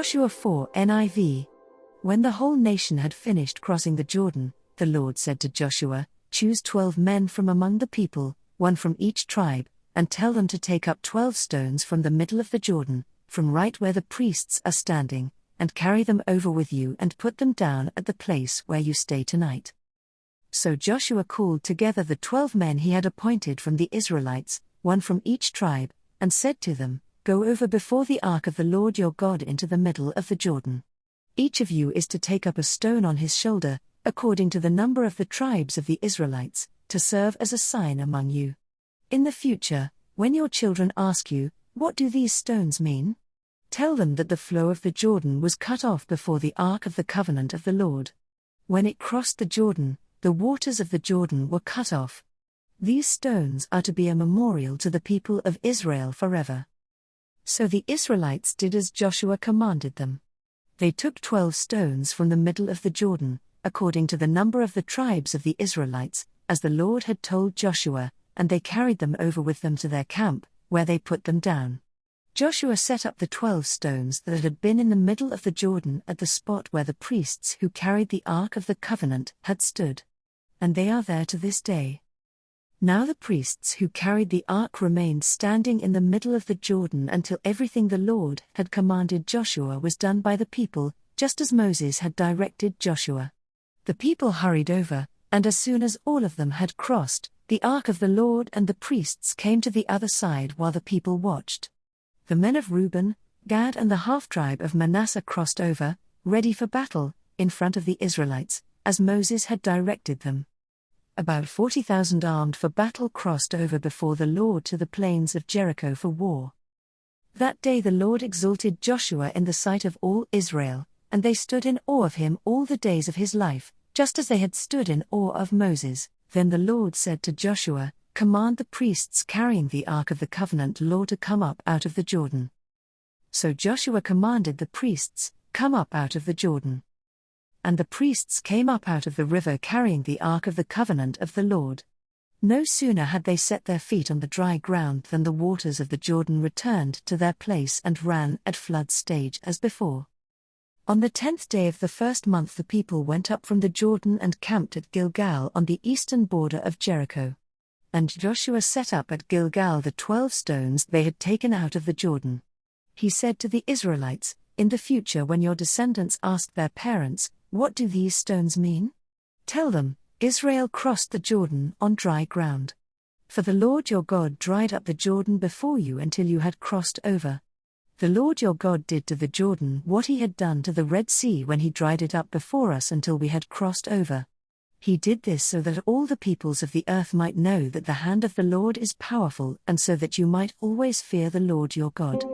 Joshua 4 NIV. When the whole nation had finished crossing the Jordan, the Lord said to Joshua, "Choose 12 men from among the people, one from each tribe, and tell them to take up 12 stones from the middle of the Jordan, from right where the priests are standing, and carry them over with you and put them down at the place where you stay tonight." So Joshua called together the 12 men he had appointed from the Israelites, one from each tribe, and said to them, "Go over before the ark of the Lord your God into the middle of the Jordan. Each of you is to take up a stone on his shoulder, according to the number of the tribes of the Israelites, to serve as a sign among you. In the future, when your children ask you, 'What do these stones mean?' tell them that the flow of the Jordan was cut off before the ark of the covenant of the Lord. When it crossed the Jordan, the waters of the Jordan were cut off. These stones are to be a memorial to the people of Israel forever." So the Israelites did as Joshua commanded them. They took 12 stones from the middle of the Jordan, according to the number of the tribes of the Israelites, as the Lord had told Joshua, and they carried them over with them to their camp, where they put them down. Joshua set up the 12 stones that had been in the middle of the Jordan at the spot where the priests who carried the Ark of the Covenant had stood. And they are there to this day. Now the priests who carried the ark remained standing in the middle of the Jordan until everything the Lord had commanded Joshua was done by the people, just as Moses had directed Joshua. The people hurried over, and as soon as all of them had crossed, the ark of the Lord and the priests came to the other side while the people watched. The men of Reuben, Gad and the half-tribe of Manasseh crossed over, ready for battle, in front of the Israelites, as Moses had directed them. About 40,000 armed for battle crossed over before the Lord to the plains of Jericho for war. That day the Lord exalted Joshua in the sight of all Israel, and they stood in awe of him all the days of his life, just as they had stood in awe of Moses. Then the Lord said to Joshua, "Command the priests carrying the Ark of the Covenant law to come up out of the Jordan." So Joshua commanded the priests, "Come up out of the Jordan." And the priests came up out of the river carrying the Ark of the Covenant of the Lord. No sooner had they set their feet on the dry ground than the waters of the Jordan returned to their place and ran at flood stage as before. On the 10th day of the first month the people went up from the Jordan and camped at Gilgal on the eastern border of Jericho. And Joshua set up at Gilgal the 12 stones they had taken out of the Jordan. He said to the Israelites, "In the future when your descendants ask their parents, 'What do these stones mean?' tell them, 'Israel crossed the Jordan on dry ground. For the Lord your God dried up the Jordan before you until you had crossed over. The Lord your God did to the Jordan what he had done to the Red Sea when he dried it up before us until we had crossed over. He did this so that all the peoples of the earth might know that the hand of the Lord is powerful and so that you might always fear the Lord your God."